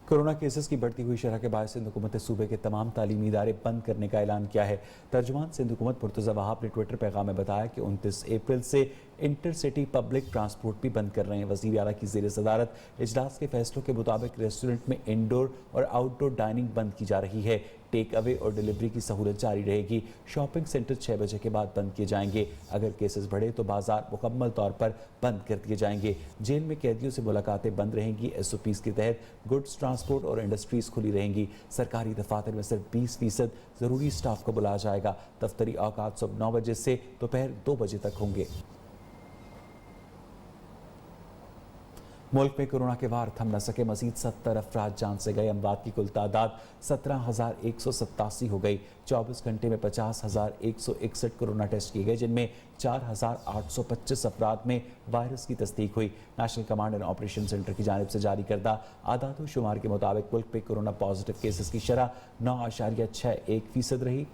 Corona cases की बढ़ती हुई शरह के बायस सिंध हुकूमत ने सूबे के तमाम तालीमी इदारे बंद करने का ऐलान किया है। तर्जुमान सिंध हुकूमत मुर्तज़ा वहाब ने ट्विटर पैगाम में बताया कि 29 अप्रैल से इंटर सिटी पब्लिक ट्रांसपोर्ट भी बंद कर रहे हैं। वज़ीर आला की ज़ेर सदारत इजलास के फैसलों के मुताबिक रेस्टोरेंट में इंडोर और आउटडोर डाइनिंग बंद की जा रही है। टेक अवे और डिलीवरी की सहूलत जारी रहेगी। शॉपिंग सेंटर 6 बजे के बाद बंद किए जाएंगे। अगर केसेस बढ़े तो बाजार मुकम्मल तौर पर बंद कर दिए जाएंगे। जेल में कैदियों से मुलाकातें बंद रहेंगी। SOPs के तहत गुड्स ट्रांसपोर्ट और इंडस्ट्रीज खुली रहेंगी। सरकारी दफातर में सिर्फ 20% ज़रूरी स्टाफ को बुलाया जाएगा। दफ्तरी औकात सुबह 9 बजे से दोपहर 2 बजे तक होंगे। मुल्क में कोरोना के वार थम न सके, मजीद 70 अफराद जान से गए। अमवात की कुल तादाद 17,187 हो गई। 24 घंटे में 50,161 कोरोना टेस्ट किए गए, जिनमें 4,825 अफराद में वायरस की तस्दीक हुई। National command and operation centre की जानिब से जारी करदा आदाद शुमार के मुताबिक मुल्क में कोरोना पॉजिटिव केसेस की शरह 9.61% रही।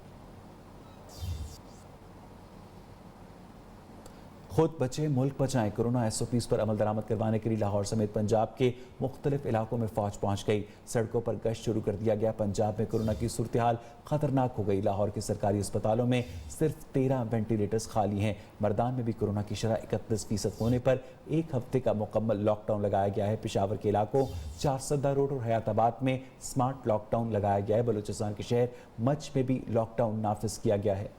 खुद बचे मुल्क बचाएं। कोरोना SOPs पर अमल दरामद करवाने के लिए लाहौर समेत पंजाब के मुख्तलिफ इलाकों में फौज पहुंच गई। सड़कों पर गश्त शुरू कर दिया गया। पंजाब में कोरोना की सूरत हाल खतरनाक हो गई। लाहौर के सरकारी अस्पतालों में सिर्फ 13 वेंटिलेटर्स खाली हैं। मर्दान में भी कोरोना की शरह 31% होने पर एक हफ्ते का मुकम्मल लॉकडाउन लगाया गया है। पेशावर के इलाकों चारसदा रोड और हयाताबाद में स्मार्ट लॉकडाउन लगाया गया है। बलूचिस्तान के शहर मच में भी लॉकडाउन नाफिज किया गया है।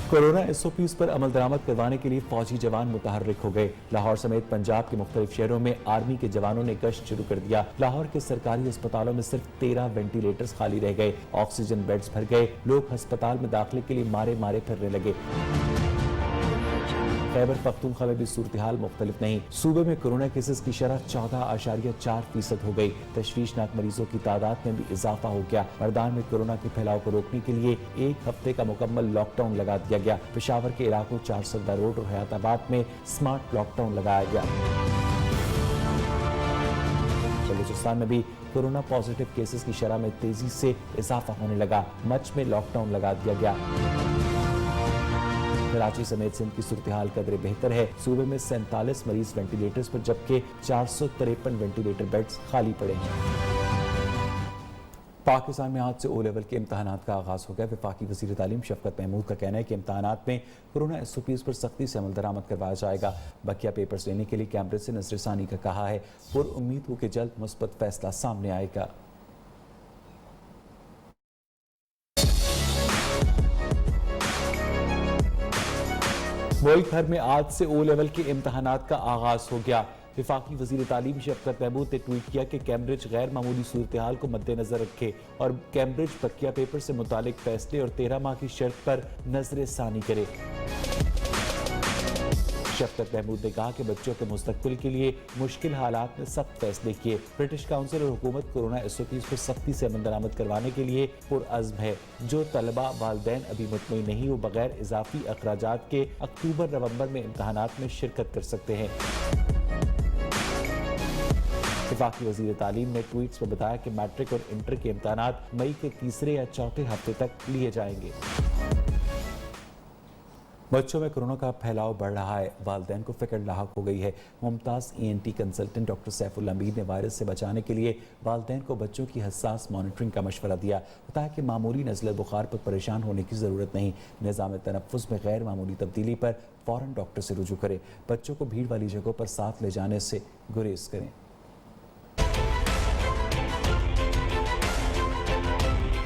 कोरोना SOPs पर अमल दरामद करवाने के लिए फौजी जवान मुतहर्रिक हो गए। लाहौर समेत पंजाब के मुख्तलिफ शहरों में आर्मी के जवानों ने गश्त शुरू कर दिया। लाहौर के सरकारी अस्पतालों में सिर्फ 13 वेंटिलेटर्स खाली रह गए। ऑक्सीजन बेड्स भर गए। लोग अस्पताल में दाखिले के लिए मारे मारे फिरने लगे। खैबर पख्तूनख्वा में भी सूरत हाल मुख्तलिफ नहीं। सूबे में कोरोना केसेस की शरह 14.4% हो गई। तशवीशनाक मरीजों की तादाद में भी इजाफा हो गया। मर्दान में कोरोना के फैलाव को रोकने के लिए एक हफ्ते का मुकम्मल लॉकडाउन लगा दिया गया। पेशावर के इलाकों चारसदा रोड और हयाताबाद में स्मार्ट लॉकडाउन लगाया गया। बलूचिस्तान में भी कोरोना पॉजिटिव केसेस की शरह में तेजी से इजाफा होने लगा। मच में लॉकडाउन लगा दिया गया। कराची समेत सिंध की सूरत हाल कदरे बेहतर है। सूबे में 47 मरीज वेंटिलेटर्स पर, जबकि 453 वेंटिलेटर बेड्स खाली पड़े हैं। पाकिस्तान में आज से O लेवल के इम्तहानात का आगाज हो गया। वफाकी वज़ीर तालीम शफकत महमूद का कहना है कि इम्तहानात में कोरोना SOPs पर सख्ती से अमल दरामद करवाया जाएगा। बकिया पेपर्स लेने के लिए कैम्ब्रिज से नजरसानी का कहा है। पुरुम्मीद हो कि जल्द मुस्बत फैसला सामने आएगा। मुल्क भर में आज से O लेवल के इम्तहानात का आगाज हो गया। वफाकी वज़ीर तालीम शफकत महमूद ने ट्वीट किया कि कैम्ब्रिज गैर मामूली सूरत हाल को मद्देनजर रखे और कैम्ब्रिज बकिया पेपर से मुतालिक फैसले और 13 माह की शर्त पर नजर सानी करे। शफकत महमूद ने कहा कि बच्चों के मुस्तकबिल के लिए मुश्किल हालात में सख्त फैसले किए। ब्रिटिश काउंसिल और हुकूमत कोरोना SOPs पर सख्ती से अमल दरामद करवाने के लिए पुरअज़्म है। जो तलबा वालिदैन अभी मुतमईन नहीं वो बगैर इजाफी अखराजात के अक्टूबर-नवंबर में इम्तहानात में शिरकत कर सकते हैं। वफाकी वज़ीर तालीम ने ट्वीट्स में बताया कि मैट्रिक और इंटर के इम्तहानात मई के तीसरे या चौथे हफ्ते तक लिए जाएंगे। बच्चों में कोरोना का फैलाव बढ़ रहा है। वालिदैन को फिक्र लाहक हो गई है। Mumtaz ENT consultant doctor Saiful अमीर ने वायरस से बचाने के लिए वालिदैन को बच्चों की हसास मॉनिटरिंग का मशवरा दिया। बताया कि मामूली नज़ले बुखार पर परेशान होने की ज़रूरत नहीं। निज़ाम तनफ़्फ़ुस में गैर मामूली तब्दीली पर फ़ौरन डॉक्टर से रुजू करें। बच्चों को भीड़ वाली जगहों पर साथ ले जाने से गुरेज करें।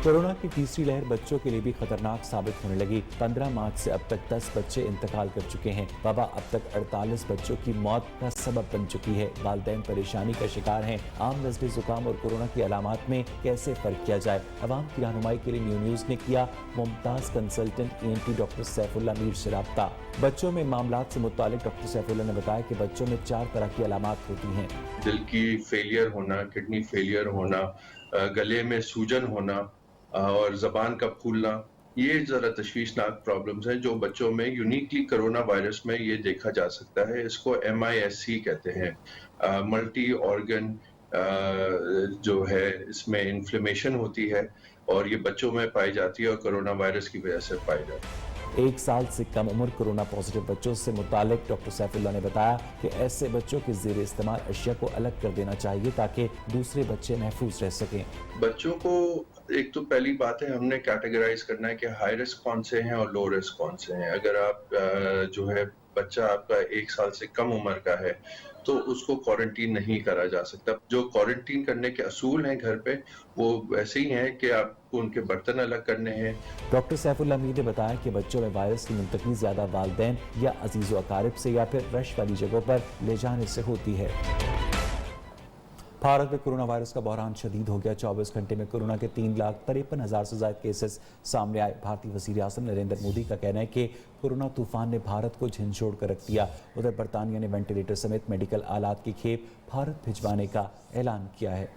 कोरोना की तीसरी लहर बच्चों के लिए भी खतरनाक साबित होने लगी। 15 मार्च से अब तक 10 बच्चे इंतकाल कर चुके हैं। वबा अब तक 48 बच्चों की मौत का सबब बन चुकी है। वालिदैन परेशानी का शिकार हैं। आम नज़ले जुकाम और कोरोना की अलामात में कैसे फर्क किया जाए, अवाम की रहनुमाई के लिए न्यूज़ ने किया Mumtaz consultant ENT doctor Saifullah Mir से राब्ता। बच्चों में मामलात से मुतालिक डॉक्टर सैफुल्ला ने बताया कि बच्चों में 4 तरह की अलामात होती हैं। दिल की फेलियर होना, किडनी फेलियर होना, गले में सूजन होना और ज़बान का फूलना, ये ज़रा तशवीशनाक प्रॉब्लम्स हैं जो बच्चों में यूनिकली कोरोना वायरस में ये देखा जा सकता है। इसको MIS-C कहते हैं, मल्टी ऑर्गन जो है इसमें इन्फ्लेमेशन होती है और ये बच्चों में पाई जाती है और कोरोना वायरस की वजह से पाई जाती है। 1 साल से कम उम्र कोरोना पॉजिटिव बच्चों से मुतालिक डॉक्टर सैफुल्लाह ने बताया कि ऐसे बच्चों के ज़ेरे इस्तेमाल अशिया को अलग कर देना चाहिए ताकि दूसरे बच्चे महफूज रह सकें। बच्चों को एक तो पहली बात है, हमने कैटेगराइज करना है कि हाई रिस्क कौन से हैं और लो रिस्क कौन से हैं। अगर आप जो है बच्चा आपका 1 साल से कम उम्र का है तो उसको क्वारंटीन नहीं करा जा सकता। जो क्वारंटीन करने के असूल हैं घर पे वो वैसे ही हैं कि आपको उनके बर्तन अलग करने हैं। डॉक्टर सैफुल्लाह मीर ने बताया कि बच्चों में वायरस की मुंतकिली ज़्यादा वालिदैन या अजीज़ व अकारिब से या फिर रश वाली जगहों पर ले जाने से होती है। भारत में कोरोना वायरस का बहरान शदीद हो गया। 24 घंटे में कोरोना के 3,53,000 से ज्यादा केसेस सामने आए। भारतीय वज़ीर आज़म नरेंद्र मोदी का कहना है कि कोरोना तूफान ने भारत को झंझोड़ कर रख दिया। उधर बरतानिया ने वेंटिलेटर समेत मेडिकल आलात की खेप भारत भिजवाने का ऐलान किया है।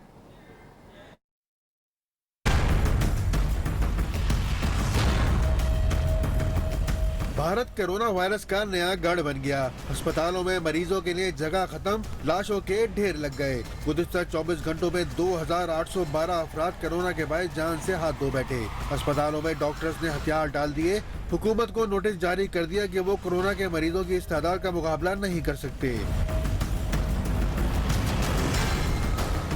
भारत कोरोना वायरस का नया गढ़ बन गया। अस्पतालों में मरीजों के लिए जगह खत्म, लाशों के ढेर लग गए। गुज़िश्ता 24 घंटों में 2,812 अफराद कोरोना के बायस जान से हाथ धो बैठे। अस्पतालों में डॉक्टर्स ने हथियार डाल दिए। हुकूमत को नोटिस जारी कर दिया कि वो कोरोना के मरीजों की इस तादाद का मुकाबला नहीं कर सकते।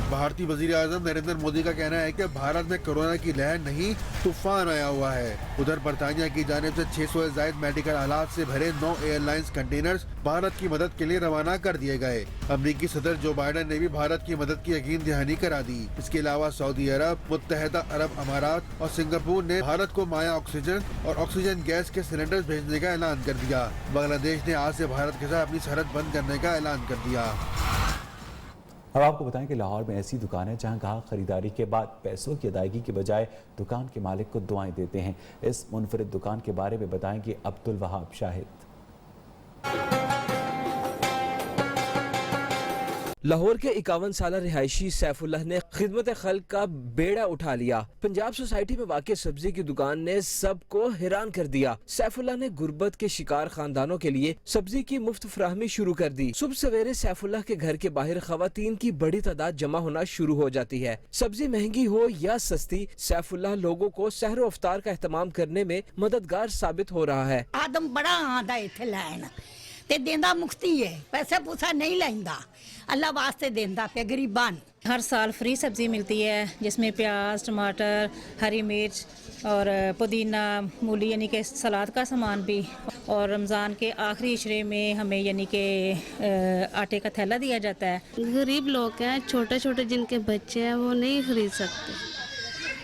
भारतीय वज़ीर आज़म नरेंद्र मोदी का कहना है कि भारत में कोरोना की लहर नहीं, तूफान आया हुआ है। उधर बरतानिया की जानिब से 600 से ज़ायद मेडिकल आलात से भरे 9 एयरलाइंस कंटेनर्स भारत की मदद के लिए रवाना कर दिए गए। अमरीकी सदर जो बाइडन ने भी भारत की मदद की यकीन दहानी करा दी। इसके अलावा सऊदी अरब, मुत्तहदा अरब अमारात और सिंगापुर ने भारत को माया ऑक्सीजन और ऑक्सीजन गैस के सिलेंडर्स भेजने का ऐलान कर दिया। बांग्लादेश ने आज से भारत के साथ अपनी सरहद बंद करने का ऐलान कर दिया। अब आपको बताएं कि लाहौर में ऐसी दुकान है जहां ग्राहक खरीदारी के बाद पैसों की अदायगी के बजाय दुकान के मालिक को दुआएं देते हैं। इस मुनफरिद दुकान के बारे में बताएंगे अब्दुल वहाब शाहिद। लाहौर के 51 साला रिहायशी सैफुल्लाह ने खिदमत खल्क का बेड़ा उठा लिया। पंजाब सोसाइटी में वाक़ सब्जी की दुकान ने सबको हैरान कर दिया। सैफुल्लाह ने गुर्बत के शिकार खानदानों के लिए सब्जी की मुफ्त फराहमी शुरू कर दी। सुबह सवेरे सैफुल्लाह के घर के बाहर खवातीन की बड़ी तादाद जमा होना शुरू हो जाती है। सब्जी महंगी हो या सस्ती, सैफुल्लाह लोगों को सहर व अफ्तार का एहतमाम करने में मददगार साबित हो रहा है। आदम बड़ा आंदा इत्थे लैन ते देंदा मुफ्ती है, पैसा पूसा नहीं लैंदा, अल्लाह वास्ते देंदा पे गरीबां। हर साल फ्री सब्ज़ी मिलती है जिसमें प्याज, टमाटर, हरी मिर्च और पुदीना, मूली यानी कि सलाद का सामान भी। और रमज़ान के आखिरी इशरे में हमें यानी कि आटे का थैला दिया जाता है। गरीब लोग हैं, छोटे छोटे जिनके बच्चे हैं वो नहीं खरीद सकते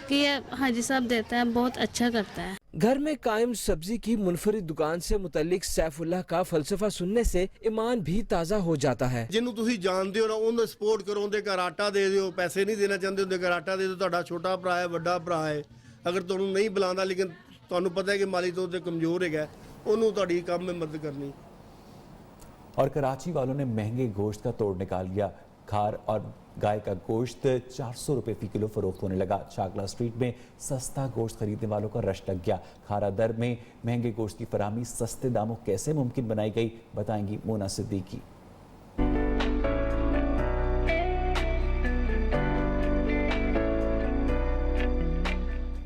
कि ये हाजी साहब देता है, बहुत अच्छा करता है। घर में कायम सब्जी की मुनफरिद दुकान से मुतल्लिक सैफुल्लाह का फलसफा सुनने से ईमान भी ताज़ा हो जाता है। जिन्हों तुसी जानते हो ना उन्हें सपोर्ट करो, उनके घर आटा दे दो, पैसे नहीं देना चाहते उनके घर आटा दे दो। तुहाडा छोटा भरा है, बड़ा भरा है, अगर तुहानू नहीं बुलांदा लेकिन तुहानू पता है कि माली तौर पर कमजोर है, उन्होंने तुहाडी काम में मदद करनी। और कराची वालों ने महंगे गोश्त का तोड़ निकाल लिया। खार और गाय का गोश्त 400 रुपए फी किलो फरोख्त होने लगा। शाकला स्ट्रीट में सस्ता गोश्त खरीदने वालों का रश लग गया। खारा दर में महंगे गोश्त की फराहमी सस्ते दामों कैसे मुमकिन बनाई गई, बताएंगी मोना सिद्दीकी।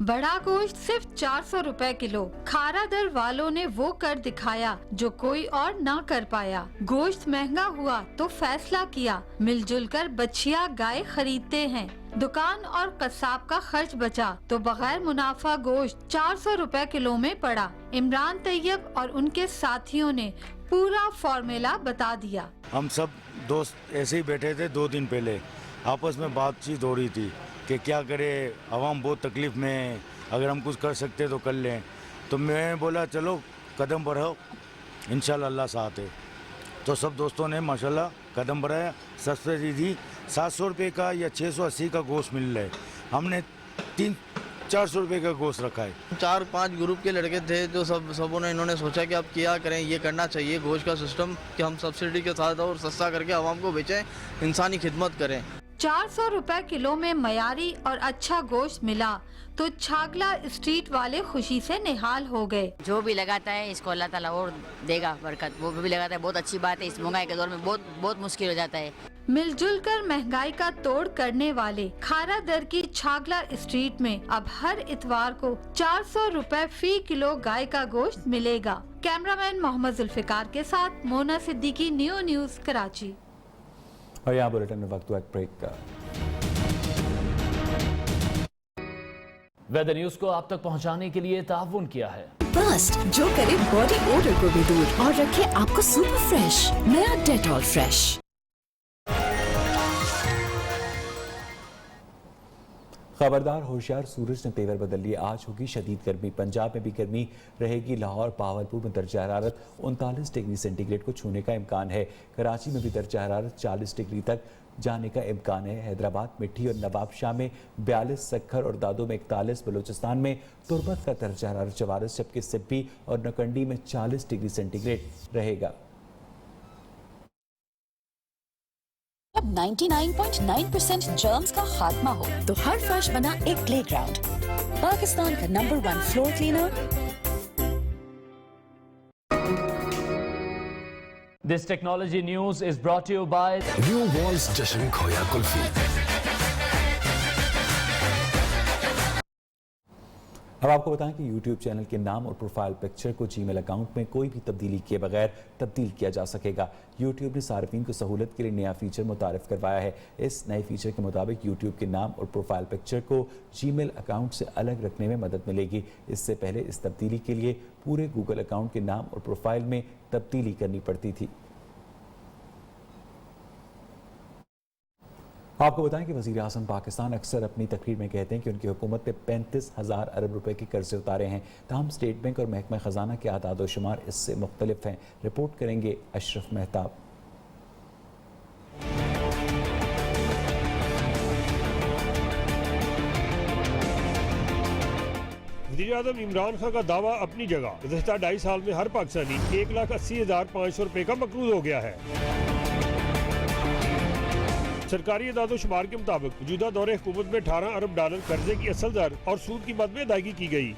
बड़ा गोश्त सिर्फ 400 रुपए किलो। खारा दर वालों ने वो कर दिखाया जो कोई और ना कर पाया। गोश्त महंगा हुआ तो फैसला किया, मिलजुल कर बछिया गाय खरीदते हैं। दुकान और कसाब का खर्च बचा तो बगैर मुनाफा गोश्त 400 रुपए किलो में पड़ा। इमरान तैयब और उनके साथियों ने पूरा फॉर्मूला बता दिया। हम सब दोस्त ऐसे ही बैठे थे 2 दिन पहले, आपस में बातचीत हो रही थी कि क्या करें, आवाम बहुत तकलीफ़ में, अगर हम कुछ कर सकते तो कर लें। तो मैं बोला चलो कदम बढ़ाओ, इंशाल्लाह अल्लाह साथ है। तो सब दोस्तों ने माशाल्लाह कदम बढ़ाया। सब्सिडी दी 700 रुपये का या 680 का गोश्त मिल रहा है, हमने 300-400 रुपये का गोश्त रखा है। 4-5 ग्रुप के लड़के थे जो सबों ने इन्होंने सोचा कि अब क्या करें, ये करना चाहिए गोश्त का सिस्टम कि हम सब्सिडी के साथ और सस्ता करके आवाम को बेचें, इंसानी खिदमत करें। 400 रुपए किलो में मयारी और अच्छा गोश्त मिला तो छागला स्ट्रीट वाले खुशी से निहाल हो गए। जो भी लगाता है इसको अल्लाह ताला और देगा बरकत, वो भी लगाता है, बहुत अच्छी बात है। इस महंगाई के दौर में बहुत मुश्किल हो जाता है। मिलजुल कर महंगाई का तोड़ करने वाले खारा दर की छागला स्ट्रीट में अब हर इतवार को 400 रुपए फी किलो गाय का गोश्त मिलेगा। कैमरामैन मोहम्मद जुल्फिकार के साथ मोना सिद्दीकी, न्यू न्यूज़ कराची। और यहाँ बुलेटिन में वक्त हुआ एक ब्रेक का। वेदर न्यूज को आप तक पहुंचाने के लिए ताउन किया है बस्ट, जो करे बॉडी ओडर को भी दूर और रखे आपको सुपर फ्रेश। नया डेटॉल फ्रेश। खबरदार होशियार, सूरज ने तेवर बदल लिए। आज होगी शदीद गर्मी। पंजाब में भी गर्मी रहेगी। लाहौर, बहावलपुर में दर्जा हरारत 39 डिग्री सेंटीग्रेड को छूने का इम्कान है। कराची में भी दर्जा हरारत 40 डिग्री तक जाने का इम्कान है। हैदराबाद, मिट्टी और नवाबशाह में 42, सक्खर और दादो में 41, बलूचिस्तान में तुर्बत का दर्जा हरारत 44, जबकि सिब्बी और नकंडी में 40 डिग्री सेंटीग्रेड रहेगा। अब 99.9% जर्म्स का खात्मा हो तो हर फर्श बना एक प्लेग्राउंड। पाकिस्तान का number 1 floor cleaner. This technology news is brought you by new Walls जश्न खोया कुल्फी। अब आपको बताएं कि YouTube चैनल के नाम और प्रोफाइल पिक्चर को जीमेल अकाउंट में कोई भी तब्दीली किए बगैर तब्दील किया जा सकेगा। YouTube ने सार्फिन को सहूलत के लिए नया फीचर मुतारिफ करवाया है। इस नए फीचर के मुताबिक YouTube के नाम और प्रोफाइल पिक्चर को जीमेल अकाउंट से अलग रखने में मदद मिलेगी। इससे पहले इस तब्दीली के लिए पूरे गूगल अकाउंट के नाम और प्रोफाइल में तब्दीली करनी पड़ती थी। आपको बताएं कि वज़ीर आज़म पाकिस्तान अक्सर अपनी तकरीर में कहते हैं कि उनकी हुकूमत ने 35,000 अरब रुपए के कर्जे उतारे हैं। ताहम स्टेट बैंक और महकमा ख़जाना के आदाद व शुमार इससे मुख्तलिफ हैं। रिपोर्ट करेंगे अशरफ मेहताब। वज़ीर आज़म इमरान खान का दावा अपनी जगह, गुज़श्ता 2.5 साल में हर पाकिस्तानी 1,80,500 रुपए का मकरूज हो गया है। सरकारी अदादो शुमार के मुताबिक मौजूदा दौरे हुकूमत में 18 अरब डॉलर कर्जे की असल दर और सूद की मद में अदायगी की गई।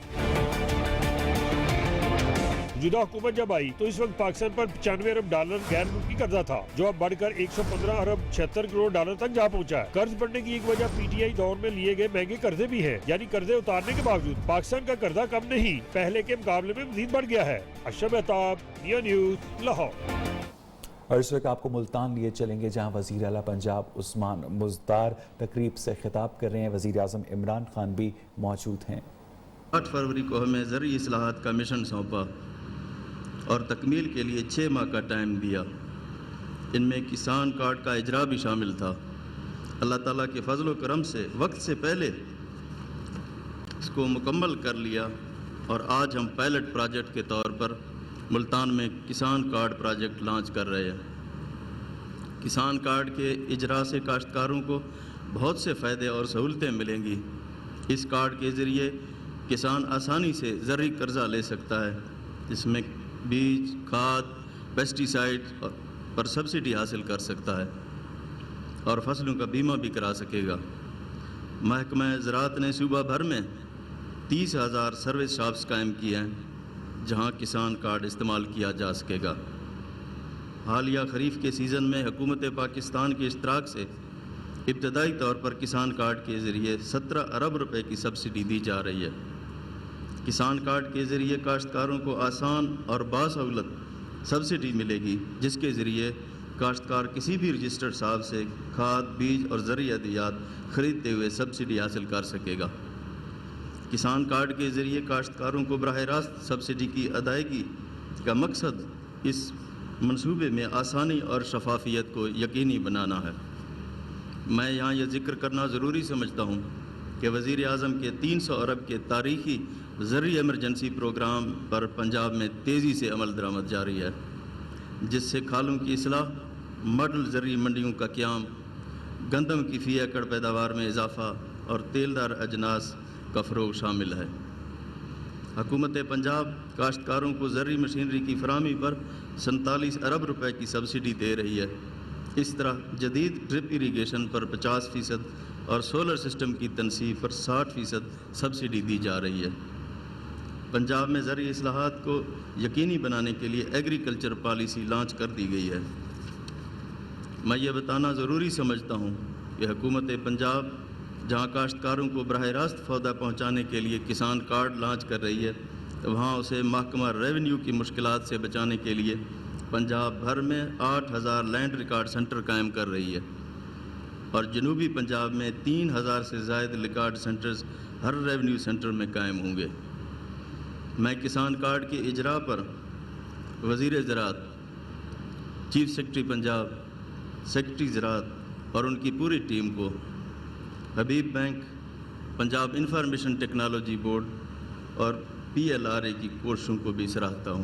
मौजूदा हुकूमत जब आई तो इस वक्त पाकिस्तान पर 95 अरब डॉलर गैर मुल्की कर्जा था, जो अब बढ़कर 115 अरब 76 करोड़ डॉलर तक जा पहुंचा है। कर्ज बढ़ने की एक वजह PTI दौर में लिए गए महंगे कर्जे भी है, यानी कर्जे उतारने के बावजूद पाकिस्तान का कर्जा कम नहीं, पहले के मुकाबले में मजीद बढ़ गया है। Ashraf Mehtab, new news, Lahore. और इस वक्त आपको मुल्तान लिए चलेंगे, जहां वज़ीर आला पंजाब उस्मान मुज़दार तकरीब से खिताब कर रहे हैं। वज़ीर आज़म इमरान खान भी मौजूद हैं। 8 फरवरी को हमें ज़रूरी इस्लाहात का मिशन सौंपा और तकमील के लिए 6 माह का टाइम दिया। इनमें किसान कार्ड का इजरा भी शामिल था। अल्लाह ताला के फजल व करम से वक्त से पहले इसको मुकम्मल कर लिया और आज हम पायलट प्रोजेक्ट के तौर पर मुल्तान में किसान कार्ड प्रोजेक्ट लॉन्च कर रहे हैं। किसान कार्ड के इजरा से काश्तकारों को बहुत से फ़ायदे और सहूलतें मिलेंगी। इस कार्ड के ज़रिए किसान आसानी से ज़रूरी कर्ज़ा ले सकता है, जिसमें बीज, खाद, पेस्टिसाइड पर सब्सिडी हासिल कर सकता है और फसलों का बीमा भी करा सकेगा। महकमा ज़राअत ने सूबा भर में 30,000 सर्विस शॉप्स कायम किए हैं, जहां किसान कार्ड इस्तेमाल किया जा सकेगा। हालिया खरीफ के सीज़न में हुकूमत पाकिस्तान के इश्तराक से इब्तदाई तौर पर किसान कार्ड के ज़रिए 17 अरब रुपए की सब्सिडी दी जा रही है। किसान कार्ड के ज़रिए काश्तकारों को आसान और बासहूलत सब्सिडी मिलेगी, जिसके ज़रिए काश्तकार किसी भी रजिस्टर्ड साहब से खाद, बीज और ज़रूरी अद्वियात ख़रीदते हुए सब्सिडी हासिल कर सकेगा। किसान कार्ड के ज़रिए काश्तकारों को बराह रास्त सब्सिडी की अदायगी का मकसद इस मंसूबे में आसानी और शफाफियत को यकीनी बनाना है। मैं यहाँ यह ज़िक्र करना ज़रूरी समझता हूँ कि वज़ीर आज़म के 300 अरब के तारीख़ी ज़रूरी एमरजेंसी प्रोग्राम पर पंजाब में तेज़ी से अमल दरामद जारी है, जिससे खालों की इस्लाह, मॉडल ज़रूरी मंडियों का क़याम, गंदम की फ़ी एकड़ पैदावार में इजाफ़ा और तेलदार अजनास का फ़रोग़ शामिल है। हुकूमत पंजाब काश्तकारों को ज़रूरी मशीनरी की फराहमी पर 47 अरब रुपए की सब्सिडी दे रही है। اس طرح جدید ڈرپ اریگیشن پر 50% اور سولر سسٹم کی تنصیب پر 60% سبسڈی دی جا رہی ہے۔ پنجاب میں زرعی اصلاحات کو یقینی بنانے کے لیے ایگریکلچر پالیسی لانچ کر دی گئی ہے۔ میں یہ بتانا ضروری سمجھتا ہوں کہ حکومت پنجاب جہاں کاشتکاروں کو براہ راست فائدہ پہنچانے کے لیے کسان کارڈ لانچ کر رہی ہے، وہاں اسے محکمہ ریونیو کی مشکلات سے بچانے کے لیے پنجاب بھر میں 8000 لینڈ ریکارڈ سینٹر قائم کر رہی ہے، اور جنوبی پنجاب میں 3000 سے زائد ریکارڈ سینٹرز ہر ریونیو سینٹر میں قائم ہوں گے۔ میں کسان کارڈ کے اجراء پر وزیر زراعت، چیف سیکرٹری پنجاب، سیکرٹری زراعت اور ان کی پوری ٹیم کو، Habib bank, Punjab information technology board اور PLRA کی کوششوں کو بھی سراہتا ہوں۔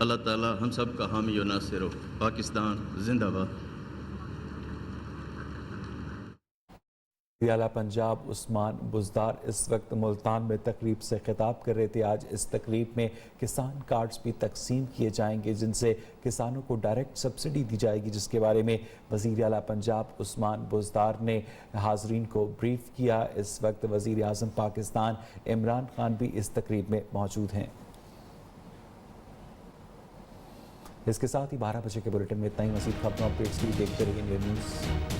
اللہ تعالی ہم سب کا حامی و ناصر ہو۔ پاکستان زندہ باد۔ اعلیٰ پنجاب عثمان بزدار اس وقت ملتان میں تقریب سے خطاب کر رہے تھے۔ آج اس تقریب میں کسان کارڈز بھی تقسیم کیے جائیں گے جن سے کسانوں کو ڈائریکٹ سبسڈی دی جائے گی، جس کے بارے میں وزیر اعلیٰ پنجاب عثمان بزدار نے حاضرین کو بریف کیا۔ اس وقت وزیر اعظم پاکستان عمران خان بھی اس تقریب میں موجود ہیں۔ اس کے ساتھ ہی 12 بجے کے بلیٹن میں اتنا ہی۔ مزید خبروں اپڈیٹس کے لیے دیکھتے رہیے انڈیا نیوز۔